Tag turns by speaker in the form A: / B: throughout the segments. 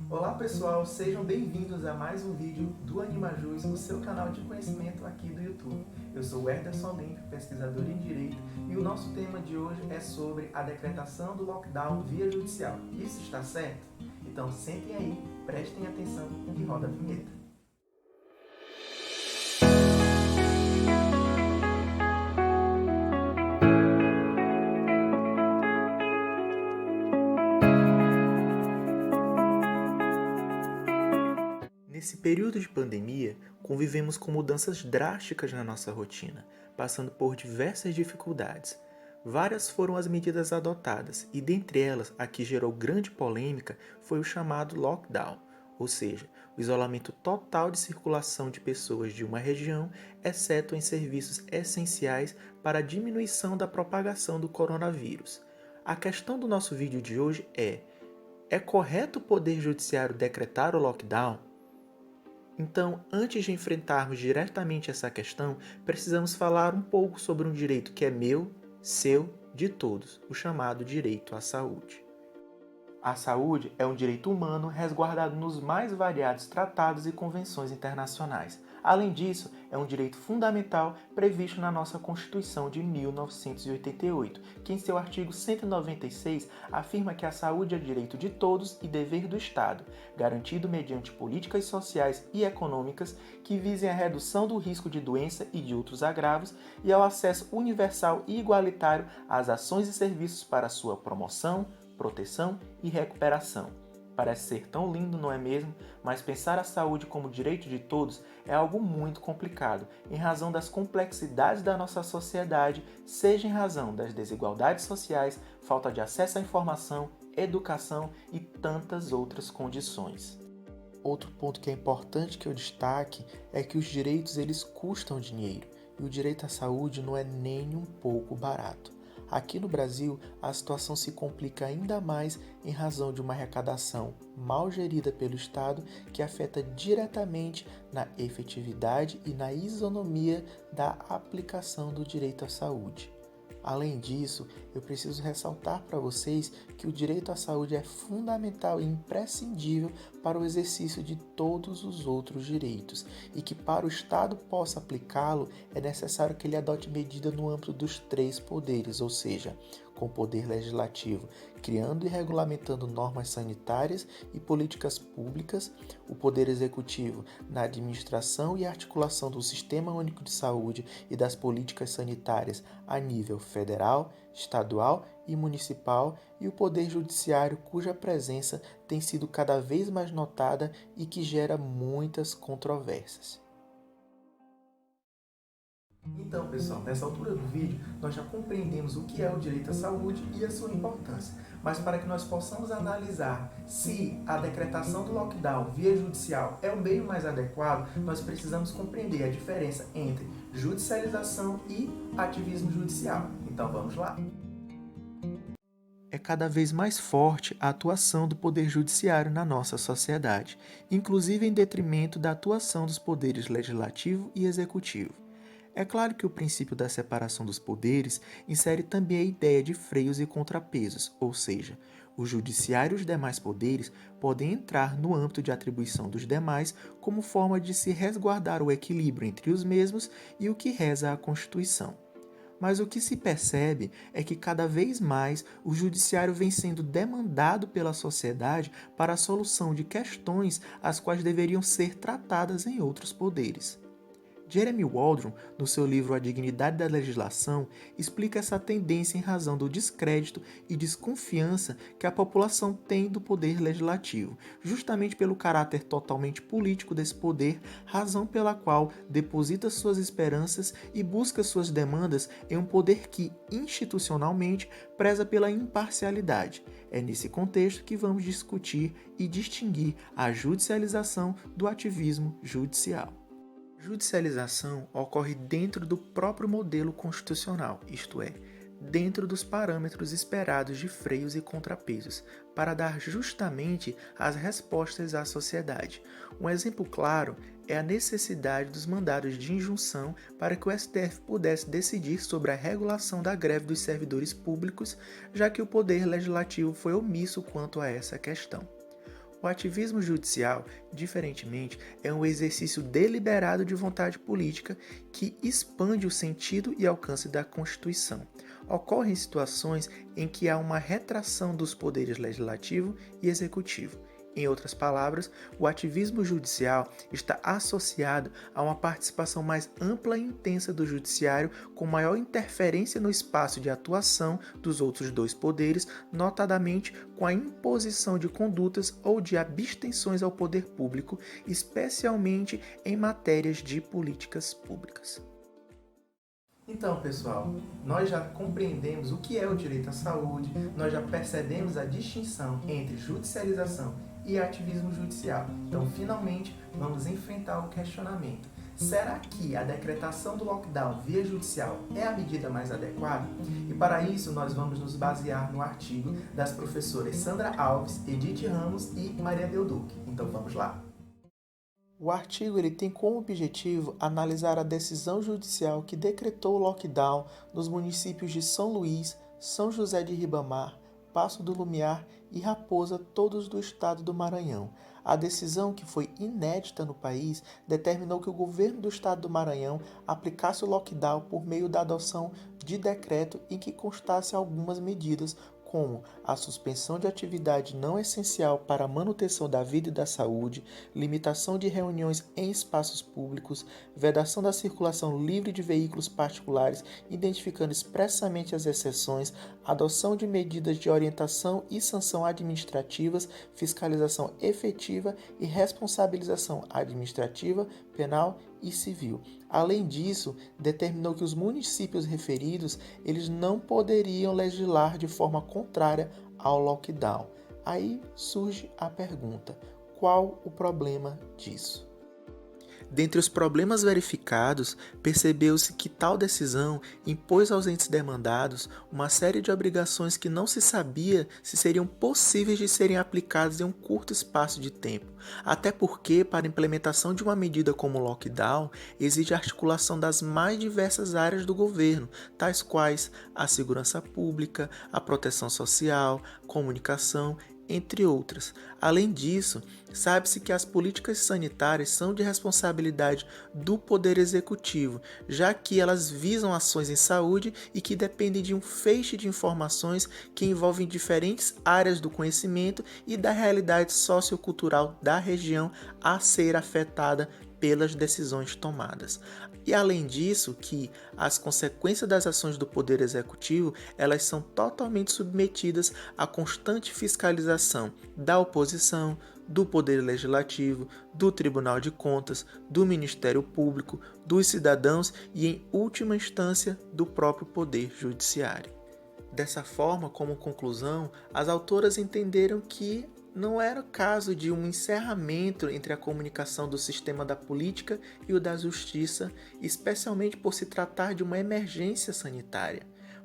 A: Olá pessoal, sejam bem-vindos a mais um vídeo do AnimaJus, o seu canal de conhecimento aqui do YouTube. Eu sou o Herderson Limpo, pesquisador em Direito, e o nosso tema de hoje é sobre a decretação do lockdown via judicial. Isso está certo? Então sentem aí, prestem atenção e roda a vinheta. Nesse período de pandemia, convivemos com mudanças drásticas na nossa rotina, passando por diversas dificuldades. Várias foram as medidas adotadas e, dentre elas, a que gerou grande polêmica foi o chamado lockdown, ou seja, o isolamento total de circulação de pessoas de uma região, exceto em serviços essenciais para a diminuição da propagação do coronavírus. A questão do nosso vídeo de hoje é correto o Poder Judiciário decretar o lockdown? Então, antes de enfrentarmos diretamente essa questão, precisamos falar um pouco sobre um direito que é meu, seu, de todos, o chamado direito à saúde. A saúde é um direito humano resguardado nos mais variados tratados e convenções internacionais. Além disso, é um direito fundamental previsto na nossa Constituição de 1988, que em seu artigo 196 afirma que a saúde é direito de todos e dever do Estado, garantido mediante políticas sociais e econômicas que visem a redução do risco de doença e de outros agravos e ao acesso universal e igualitário às ações e serviços para sua promoção, proteção e recuperação. Parece ser tão lindo, não é mesmo? Mas pensar a saúde como direito de todos é algo muito complicado, em razão das complexidades da nossa sociedade, seja em razão das desigualdades sociais, falta de acesso à informação, educação e tantas outras condições. Outro ponto que é importante que eu destaque é que os direitos eles custam dinheiro, e o direito à saúde não é nem um pouco barato. Aqui no Brasil, a situação se complica ainda mais em razão de uma arrecadação mal gerida pelo Estado que afeta diretamente na efetividade e na isonomia da aplicação do direito à saúde. Além disso, eu preciso ressaltar para vocês que o direito à saúde é fundamental e imprescindível para o exercício de todos os outros direitos e que para o Estado possa aplicá-lo é necessário que ele adote medida no âmbito dos três poderes, ou seja, com o poder legislativo, criando e regulamentando normas sanitárias e políticas públicas, o poder executivo na administração e articulação do Sistema Único de Saúde e das políticas sanitárias a nível federal, estadual e municipal, e o poder judiciário cuja presença tem sido cada vez mais notada e que gera muitas controvérsias. Então, pessoal, nessa altura do vídeo, nós já compreendemos o que é o direito à saúde e a sua importância. Mas para que nós possamos analisar se a decretação do lockdown via judicial é o meio mais adequado, nós precisamos compreender a diferença entre judicialização e ativismo judicial. Então, vamos lá? É cada vez mais forte a atuação do Poder Judiciário na nossa sociedade, inclusive em detrimento da atuação dos poderes legislativo e executivo. É claro que o princípio da separação dos poderes insere também a ideia de freios e contrapesos, ou seja, o judiciário e os demais poderes podem entrar no âmbito de atribuição dos demais como forma de se resguardar o equilíbrio entre os mesmos e o que reza a Constituição. Mas o que se percebe é que cada vez mais o judiciário vem sendo demandado pela sociedade para a solução de questões as quais deveriam ser tratadas em outros poderes. Jeremy Waldron, no seu livro A Dignidade da Legislação, explica essa tendência em razão do descrédito e desconfiança que a população tem do poder legislativo, justamente pelo caráter totalmente político desse poder, razão pela qual deposita suas esperanças e busca suas demandas em um poder que, institucionalmente, preza pela imparcialidade. É nesse contexto que vamos discutir e distinguir a judicialização do ativismo judicial. Judicialização ocorre dentro do próprio modelo constitucional, isto é, dentro dos parâmetros esperados de freios e contrapesos, para dar justamente as respostas à sociedade. Um exemplo claro é a necessidade dos mandados de injunção para que o STF pudesse decidir sobre a regulação da greve dos servidores públicos, já que o Poder Legislativo foi omisso quanto a essa questão. O ativismo judicial, diferentemente, é um exercício deliberado de vontade política que expande o sentido e alcance da Constituição. Ocorre em situações em que há uma retração dos poderes legislativo e executivo. Em outras palavras, o ativismo judicial está associado a uma participação mais ampla e intensa do judiciário, com maior interferência no espaço de atuação dos outros dois poderes, notadamente com a imposição de condutas ou de abstenções ao poder público, especialmente em matérias de políticas públicas. Então, pessoal, nós já compreendemos o que é o direito à saúde, nós já percebemos a distinção entre judicialização e ativismo judicial. Então, finalmente, vamos enfrentar o questionamento. Será que a decretação do lockdown via judicial é a medida mais adequada? E para isso, nós vamos nos basear no artigo das professoras Sandra Alves, Edith Ramos e Maria Deuduque. Então, vamos lá. O artigo tem como objetivo analisar a decisão judicial que decretou o lockdown nos municípios de São Luís, São José de Ribamar, Paço do Lumiar e Raposa, todos do estado do Maranhão. A decisão, que foi inédita no país, determinou que o governo do estado do Maranhão aplicasse o lockdown por meio da adoção de decreto em que constasse algumas medidas, como a suspensão de atividade não essencial para a manutenção da vida e da saúde, limitação de reuniões em espaços públicos, vedação da circulação livre de veículos particulares, identificando expressamente as exceções, adoção de medidas de orientação e sanção administrativas, fiscalização efetiva e responsabilização administrativa, penal e civil. Além disso, determinou que os municípios referidos eles não poderiam legislar de forma contrária ao lockdown. Aí surge a pergunta: qual o problema disso? Dentre os problemas verificados, percebeu-se que tal decisão impôs aos entes demandados uma série de obrigações que não se sabia se seriam possíveis de serem aplicadas em um curto espaço de tempo. Até porque, para a implementação de uma medida como o lockdown, exige a articulação das mais diversas áreas do governo, tais quais a segurança pública, a proteção social, comunicação, entre outras. Além disso, sabe-se que as políticas sanitárias são de responsabilidade do Poder Executivo, já que elas visam ações em saúde e que dependem de um feixe de informações que envolvem diferentes áreas do conhecimento e da realidade sociocultural da região a ser afetada pelas decisões tomadas. E além disso, que as consequências das ações do Poder Executivo, elas são totalmente submetidas à constante fiscalização da oposição, do Poder Legislativo, do Tribunal de Contas, do Ministério Público, dos cidadãos e, em última instância, do próprio Poder Judiciário. Dessa forma, como conclusão, as autoras entenderam que não era o caso de um encerramento entre a comunicação do sistema da política e o da justiça, especialmente por se tratar de uma emergência sanitária.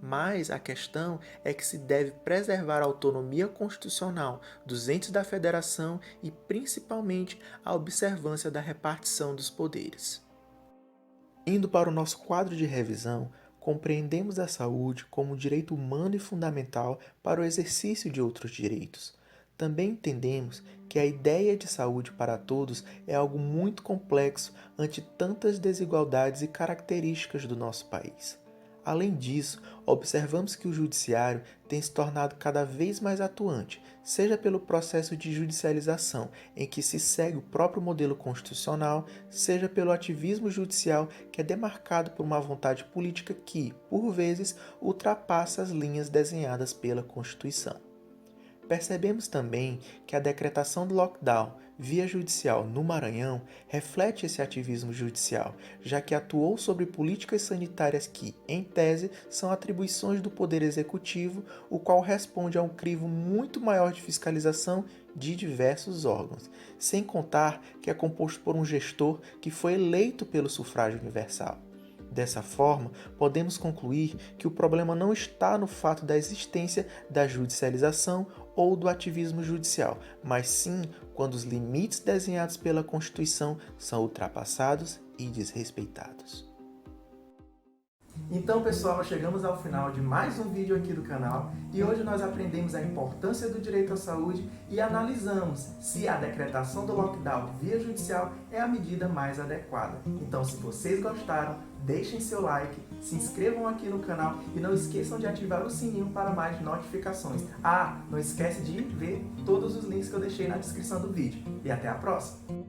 A: Mas a questão é que se deve preservar a autonomia constitucional dos entes da federação e, principalmente, a observância da repartição dos poderes. Indo para o nosso quadro de revisão, compreendemos a saúde como um direito humano e fundamental para o exercício de outros direitos. Também entendemos que a ideia de saúde para todos é algo muito complexo ante tantas desigualdades e características do nosso país. Além disso, observamos que o judiciário tem se tornado cada vez mais atuante, seja pelo processo de judicialização, em que se segue o próprio modelo constitucional, seja pelo ativismo judicial, que é demarcado por uma vontade política que, por vezes, ultrapassa as linhas desenhadas pela Constituição. Percebemos também que a decretação do lockdown via judicial no Maranhão reflete esse ativismo judicial, já que atuou sobre políticas sanitárias que, em tese, são atribuições do Poder Executivo, o qual responde a um crivo muito maior de fiscalização de diversos órgãos, sem contar que é composto por um gestor que foi eleito pelo sufrágio universal. Dessa forma, podemos concluir que o problema não está no fato da existência da judicialização ou do ativismo judicial, mas sim quando os limites desenhados pela Constituição são ultrapassados e desrespeitados. Então, pessoal, chegamos ao final de mais um vídeo aqui do canal e hoje nós aprendemos a importância do direito à saúde e analisamos se a decretação do lockdown via judicial é a medida mais adequada. Então, se vocês gostaram, deixem seu like, se inscrevam aqui no canal e não esqueçam de ativar o sininho para mais notificações. Ah, não esquece de ver todos os links que eu deixei na descrição do vídeo. E até a próxima!